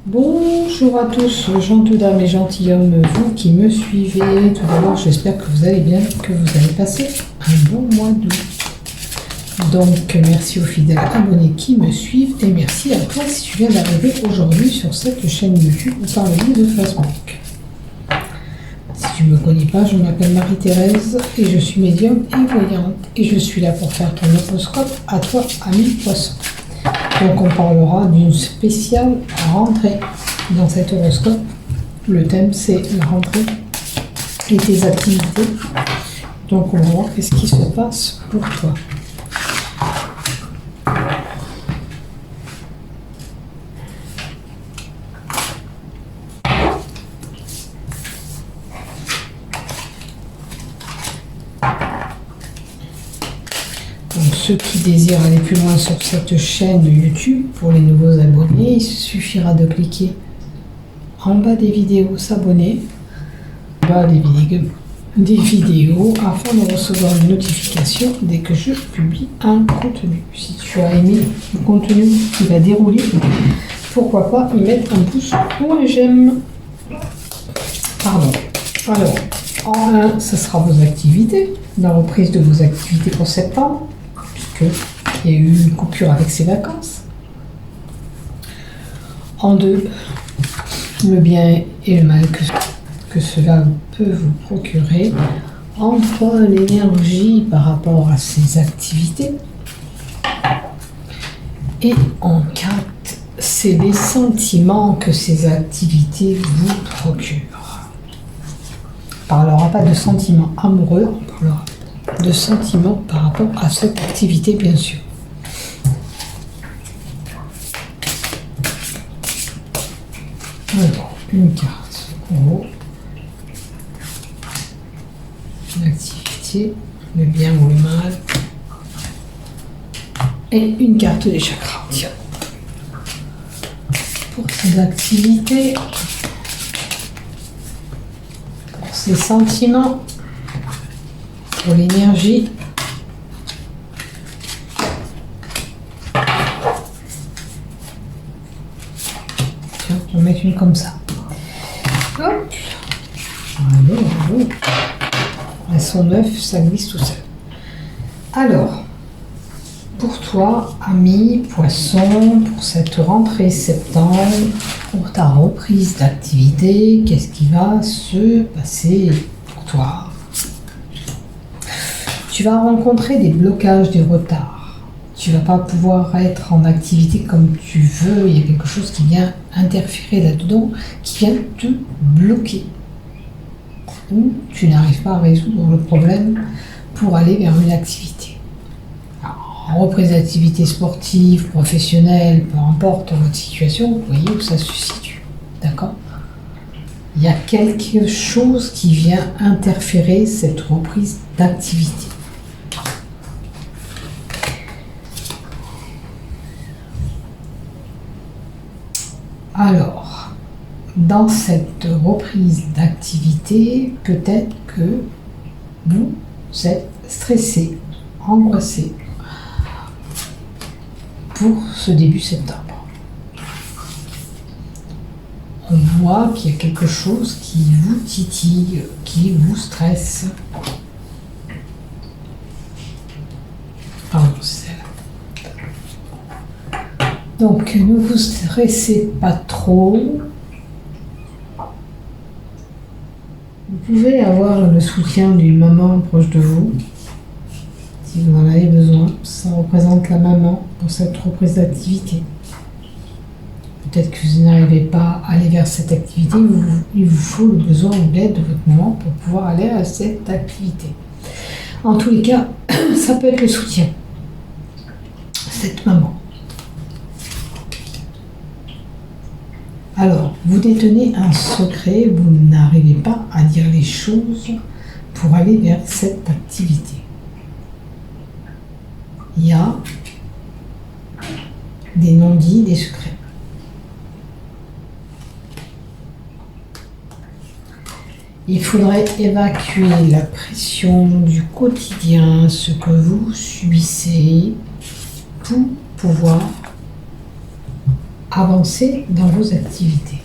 Bonjour à tous, gentilles dames et gentilshommes, vous qui me suivez. Tout d'abord, j'espère que vous allez bien, que vous avez passé un bon mois d'août. Donc, merci aux fidèles abonnés qui me suivent et merci à toi si tu viens d'arriver aujourd'hui sur cette chaîne YouTube ou par le biais de Facebook. Si tu ne me connais pas, je m'appelle Marie-Thérèse et je suis médium et voyante et je suis là pour faire ton horoscope à toi, ami poisson. Donc on parlera d'une spéciale rentrée dans cet horoscope. Le thème c'est la rentrée et tes activités. Donc on va voir qu'est-ce qui se passe pour toi. Donc ceux qui désirent aller plus loin sur cette chaîne YouTube, pour les nouveaux abonnés, il suffira de cliquer en bas des vidéos s'abonner, en bas des vidéos afin de recevoir une notification dès que je publie un contenu. Si tu as aimé le contenu qui va dérouler, pourquoi pas y mettre un pouce ou un j'aime. Pardon. Alors, en 1, ce sera vos activités, la reprise de vos activités pour septembre. Il y a eu une coupure avec ses vacances. En 2, le bien et le mal que cela peut vous procurer. En 3, l'énergie par rapport à ces activités. Et en 4, c'est les sentiments que ces activités vous procurent. On ne parlera pas de sentiments amoureux, on parlera de sentiments par rapport à cette activité, bien sûr. Alors, une carte pour l'activité, le bien ou le mal. Et une carte des chakras. Tiens. Pour ces activités, pour ces sentiments, pour l'énergie, tiens, on va mettre une comme ça. Hop. Allez. Elles sont 9, ça glisse tout seul. Alors, pour toi, ami poisson, pour cette rentrée septembre, pour ta reprise d'activité, qu'est-ce qui va se passer pour toi? Tu vas rencontrer des blocages, des retards. Tu ne vas pas pouvoir être en activité comme tu veux. Il y a quelque chose qui vient interférer là-dedans, qui vient te bloquer. Ou tu n'arrives pas à résoudre le problème pour aller vers une activité. Alors, en reprise d'activité sportive, professionnelle, peu importe votre situation, vous voyez où ça se situe. D'accord ? Il y a quelque chose qui vient interférer cette reprise d'activité. Alors, dans cette reprise d'activité, peut-être que vous êtes stressé, angoissé pour ce début septembre. On voit qu'il y a quelque chose qui vous titille, qui vous stresse. Pardon, c'est là. Donc, ne vous stressez pas trop. Vous pouvez avoir le soutien d'une maman proche de vous, si vous en avez besoin. Ça représente la maman pour cette reprise d'activité. Peut-être que vous n'arrivez pas à aller vers cette activité, il vous faut le besoin ou l'aide de votre maman pour pouvoir aller à cette activité. En tous les cas, ça peut être le soutien. Cette maman. Alors, vous détenez un secret, vous n'arrivez pas à dire les choses pour aller vers cette activité. Il y a des non-dits, des secrets. Il faudrait évacuer la pression du quotidien, ce que vous subissez, pour pouvoir avancer dans vos activités.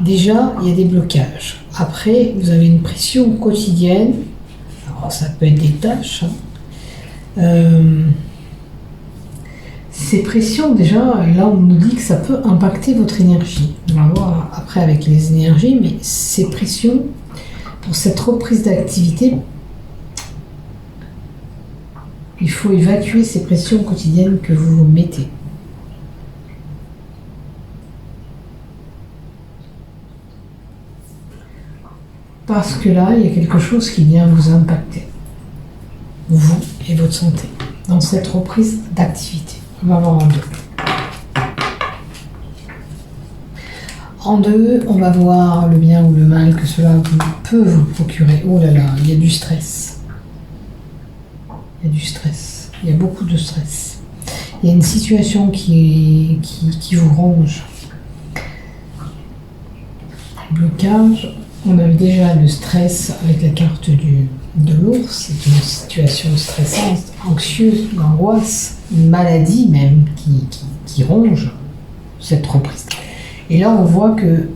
Déjà, il y a des blocages. Après, vous avez une pression quotidienne. Alors, ça peut être des tâches. Ces pressions, déjà, là, on nous dit que ça peut impacter votre énergie. On va voir après avec les énergies, mais ces pressions, pour cette reprise d'activité, il faut évacuer ces pressions quotidiennes que vous vous mettez. Parce que là, il y a quelque chose qui vient vous impacter, vous et votre santé, dans cette reprise d'activité. On va voir en deux. En deux, on va voir le bien ou le mal que cela peut vous procurer. Oh là là, il y a du stress. Il y a du stress. Il y a beaucoup de stress. Il y a une situation qui vous ronge. Blocage. On a déjà le stress avec la carte de l'ours. C'est une situation stressante, anxieuse, une angoisse, une maladie même qui ronge cette reprise. Et là, on voit que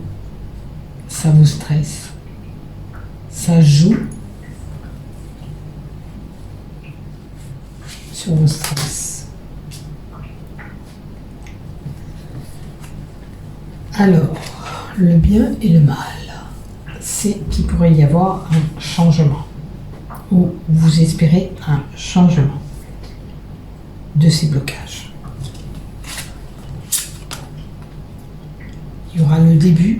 ça vous stresse. Ça joue sur vos stress. Alors, le bien et le mal, c'est qu'il pourrait y avoir un changement, ou vous espérez un changement de ces blocages. Il y aura le début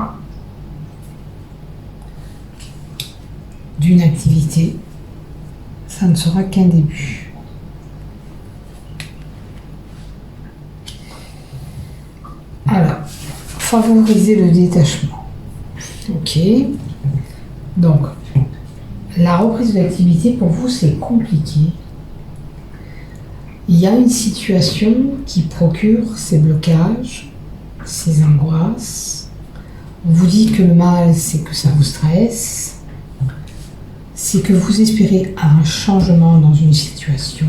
d'une activité, ça ne sera qu'un début. Alors, favoriser le détachement. Ok. Donc, la reprise de l'activité, pour vous, c'est compliqué. Il y a une situation qui procure ces blocages, ces angoisses. On vous dit que le mal, c'est que ça vous stresse. C'est que vous espérez un changement dans une situation.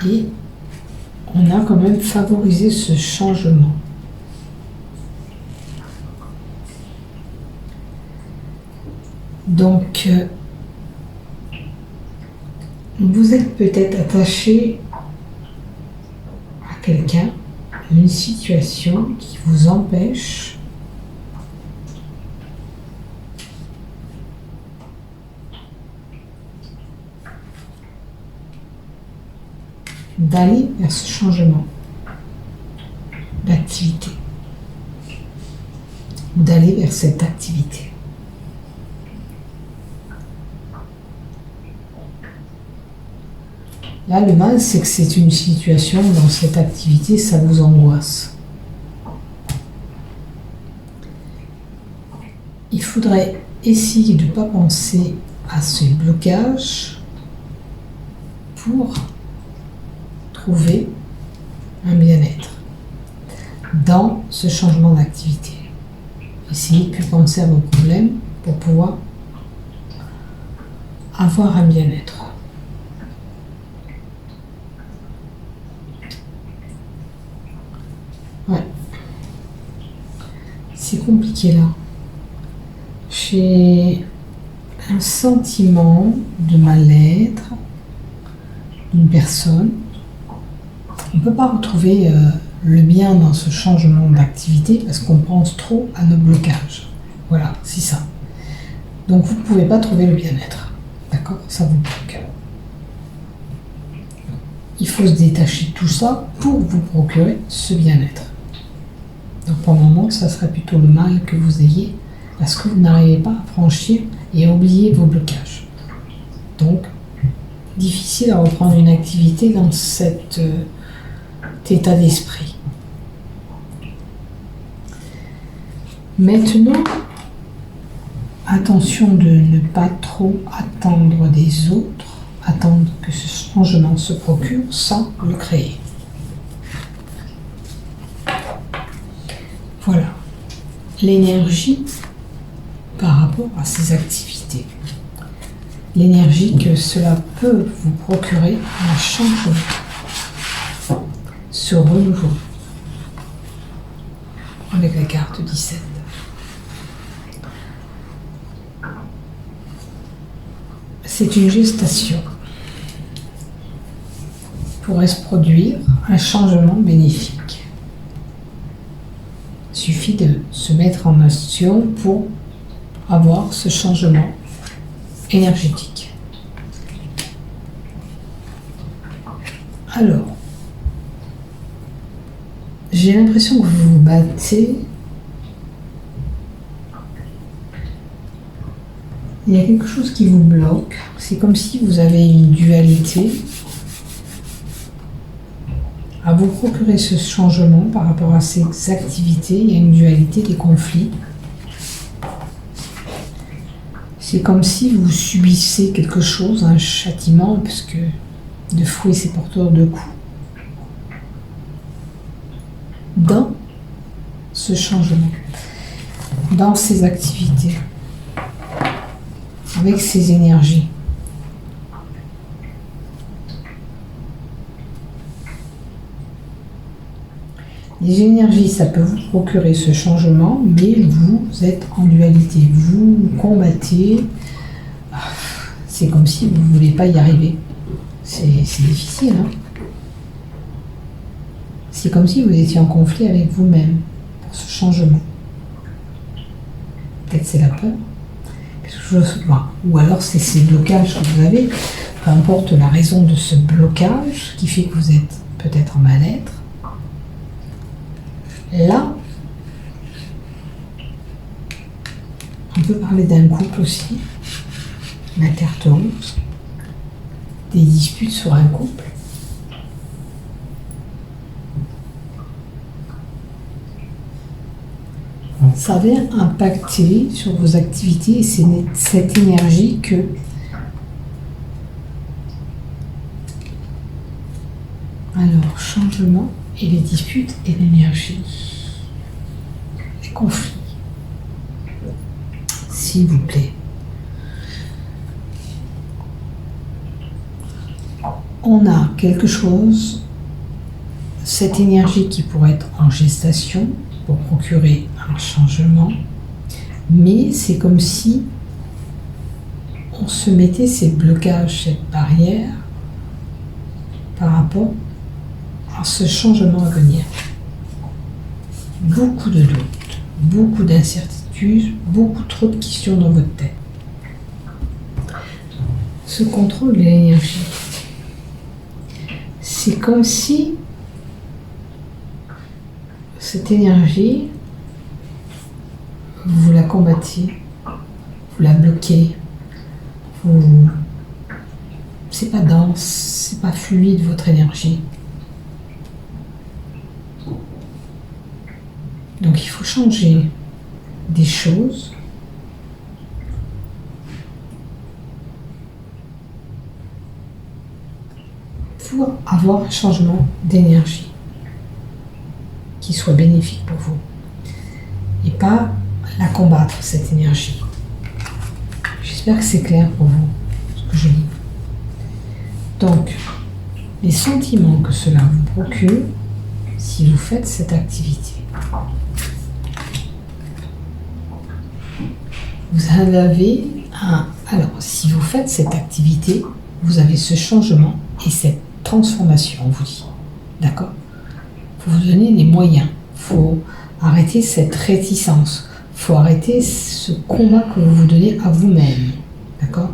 Et on a quand même favorisé ce changement. Donc, vous êtes peut-être attaché à quelqu'un, à une situation qui vous empêche d'aller vers ce changement d'activité, ou d'aller vers cette activité. Là, le mal, c'est que c'est une situation, dans cette activité, ça vous angoisse. Il faudrait essayer de ne pas penser à ce blocage pour trouver un bien-être dans ce changement d'activité. Essayez de ne plus penser à vos problèmes pour pouvoir avoir un bien-être. Ouais. C'est compliqué là. J'ai un sentiment de mal-être d'une personne. On ne peut pas retrouver le bien dans ce changement d'activité parce qu'on pense trop à nos blocages. Voilà, c'est ça. Donc vous ne pouvez pas trouver le bien-être. D'accord? Ça vous bloque. Il faut se détacher de tout ça pour vous procurer ce bien-être. Donc pour le moment, ça serait plutôt le mal que vous ayez parce que vous n'arrivez pas à franchir et à oublier vos blocages. Donc, difficile à reprendre une activité dans cet état d'esprit. Maintenant, attention de ne pas trop attendre des autres, attendre que ce changement se procure sans le créer. Voilà, l'énergie par rapport à ces activités. l'énergie que cela peut vous procurer, un changement, ce renouveau, avec la carte 17. C'est une gestation. Pourrait se produire un changement bénéfique. Il suffit de se mettre en action pour avoir ce changement énergétique. Alors, j'ai l'impression que vous vous battez. Il y a quelque chose qui vous bloque. C'est comme si vous avez une dualité à vous procurer ce changement par rapport à ces activités. Il y a une dualité, des conflits. C'est comme si vous subissez quelque chose, un châtiment, parce que de fouet, c'est porteur de coups. Dans ce changement, dans ces activités, avec ces énergies. Les énergies, ça peut vous procurer ce changement, mais vous êtes en dualité. Vous combattez. C'est comme si vous ne voulez pas y arriver. C'est difficile, hein? C'est comme si vous étiez en conflit avec vous-même pour ce changement. Peut-être c'est la peur. Ou alors c'est ces blocages que vous avez. Peu importe la raison de ce blocage qui fait que vous êtes peut-être en mal-être. Là, on peut parler d'un couple aussi, la carte rose, des disputes sur un couple. Ça vient impacter sur vos activités et c'est cette énergie que alors changement et les disputes et l'énergie, les conflits, s'il vous plaît. On a quelque chose, cette énergie qui pourrait être en gestation pour procurer un changement, mais c'est comme si on se mettait ces blocages, cette barrière par rapport à ce changement à venir. Beaucoup de doutes, beaucoup d'incertitudes, beaucoup trop de questions dans votre tête. Ce contrôle de l'énergie, c'est comme si cette énergie, vous la combattiez, vous la bloquez, c'est pas dense, c'est pas fluide votre énergie. Donc il faut changer des choses pour avoir un changement d'énergie qui soit bénéfique pour vous et pas la combattre, cette énergie. J'espère que c'est clair pour vous ce que je dis. Donc, les sentiments que cela vous procure si vous faites cette activité. Vous en avez un. Alors, si vous faites cette activité, vous avez ce changement et cette transformation, on vous dit. D'accord ? Il faut vous donner les moyens. Il faut arrêter cette réticence. Il faut arrêter ce combat que vous vous donnez à vous-même. D'accord ?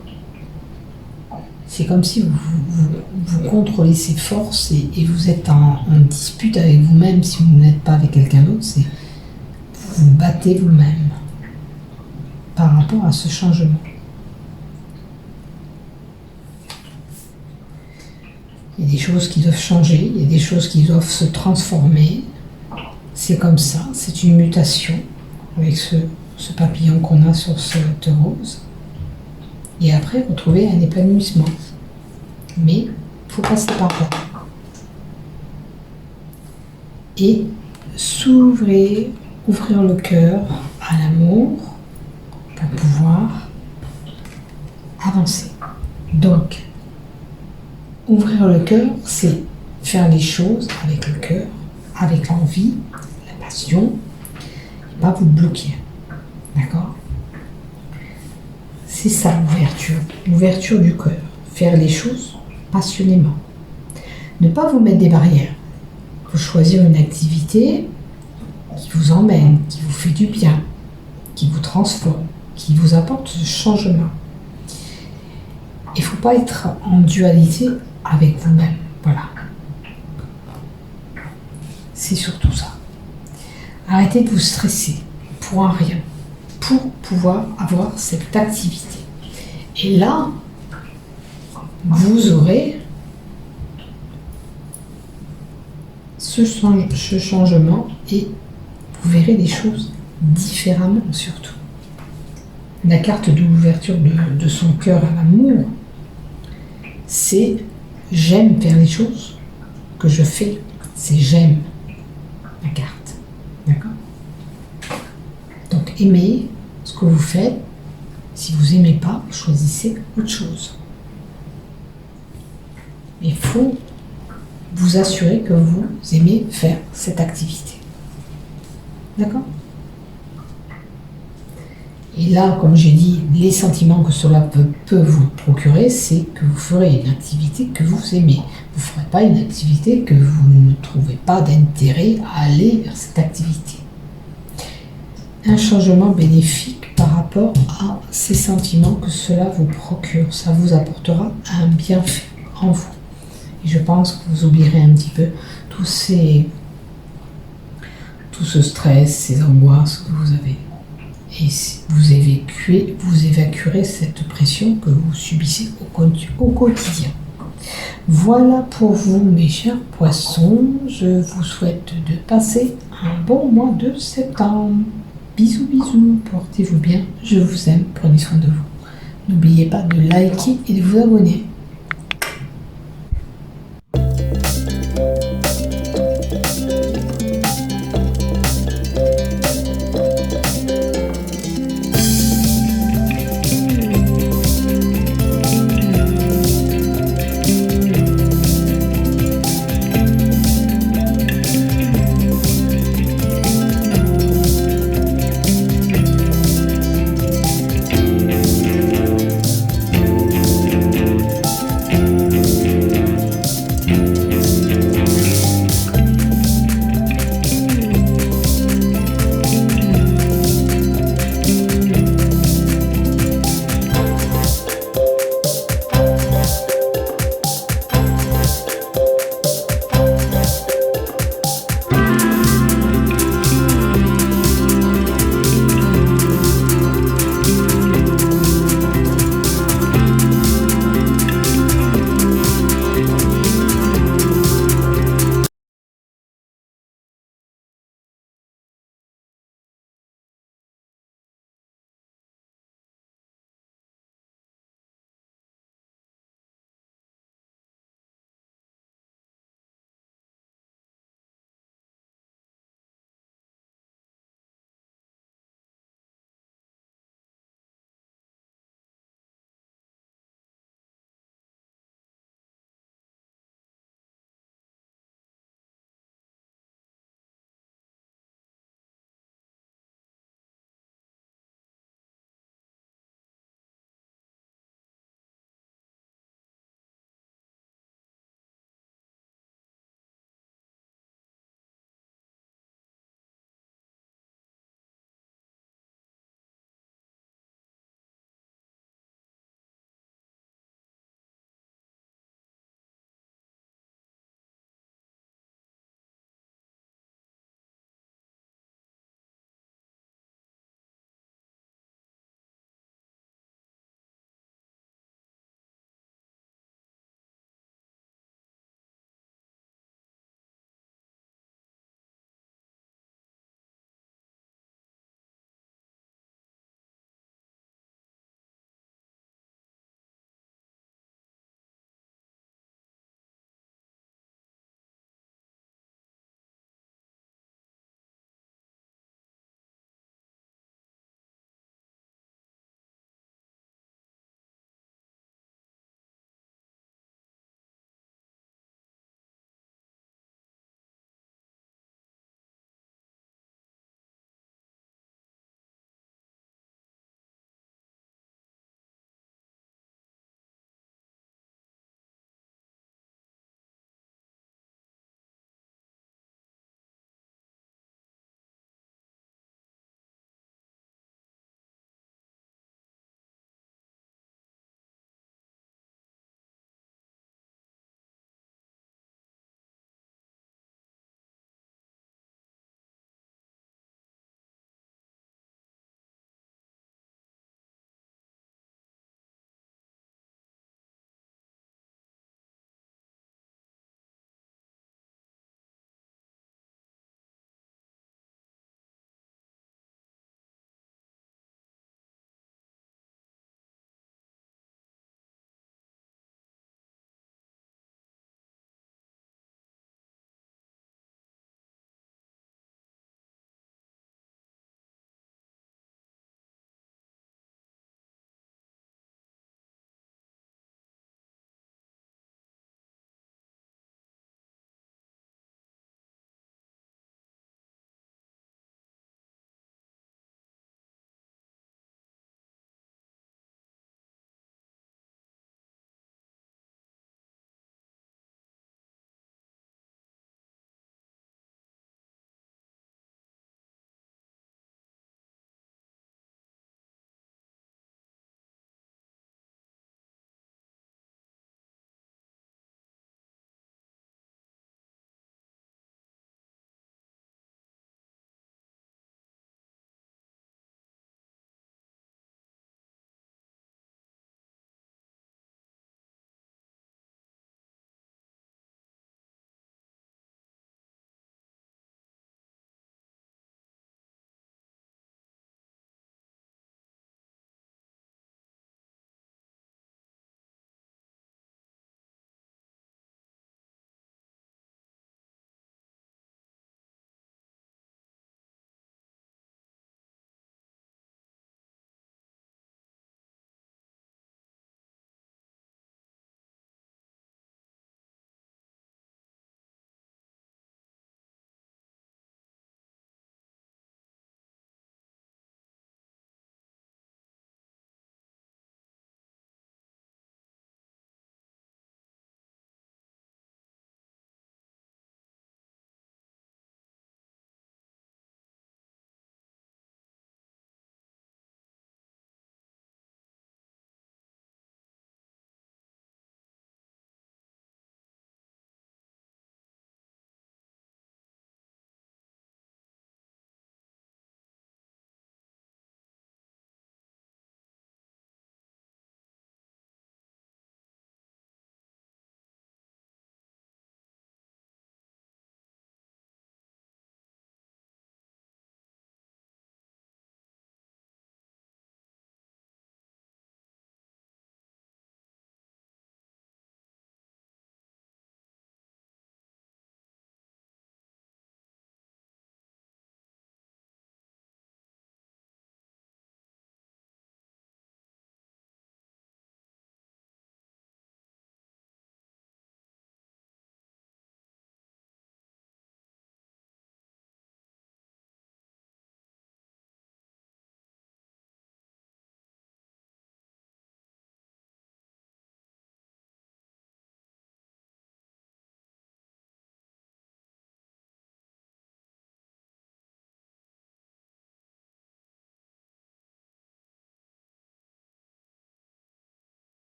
C'est comme si vous contrôlez ces forces et vous êtes en dispute avec vous-même si vous n'êtes pas avec quelqu'un d'autre. Vous vous battez vous-même par rapport à ce changement. Il y a des choses qui doivent changer, il y a des choses qui doivent se transformer. C'est comme ça, c'est une mutation avec ce papillon qu'on a sur cette rose. Et après, retrouver un épanouissement. Mais il faut passer par là. Et s'ouvrir, ouvrir le cœur à l'amour pour pouvoir avancer. Donc, ouvrir le cœur, c'est faire les choses avec le cœur, avec l'envie, la passion, et pas vous bloquer. D'accord? C'est ça l'ouverture du cœur. Faire les choses passionnément. Ne pas vous mettre des barrières. Vous choisir une activité qui vous emmène, qui vous fait du bien, qui vous transforme, qui vous apporte ce changement. Il ne faut pas être en dualité avec vous-même. Voilà. C'est surtout ça. Arrêtez de vous stresser pour un rien, pour pouvoir avoir cette activité. Et là, vous aurez ce changement et vous verrez des choses différemment surtout. La carte de l'ouverture de son cœur à l'amour, c'est j'aime faire les choses que je fais. C'est j'aime la carte. D'accord? Donc aimez ce que vous faites. Si vous n'aimez pas, choisissez autre chose. Il faut vous assurer que vous aimez faire cette activité. D'accord? Et là, comme j'ai dit, les sentiments que cela peut vous procurer, c'est que vous ferez une activité que vous aimez. Vous ne ferez pas une activité que vous ne trouvez pas d'intérêt à aller vers cette activité. Un changement bénéfique par rapport à ces sentiments que cela vous procure. Ça vous apportera un bienfait en vous. Et je pense que vous oublierez un petit peu tout ce stress, ces angoisses que vous avez. Et vous évacuerez cette pression que vous subissez au quotidien. Voilà pour vous, mes chers poissons. Je vous souhaite de passer un bon mois de septembre. Bisous, bisous. Portez-vous bien. Je vous aime. Prenez soin de vous. N'oubliez pas de liker et de vous abonner.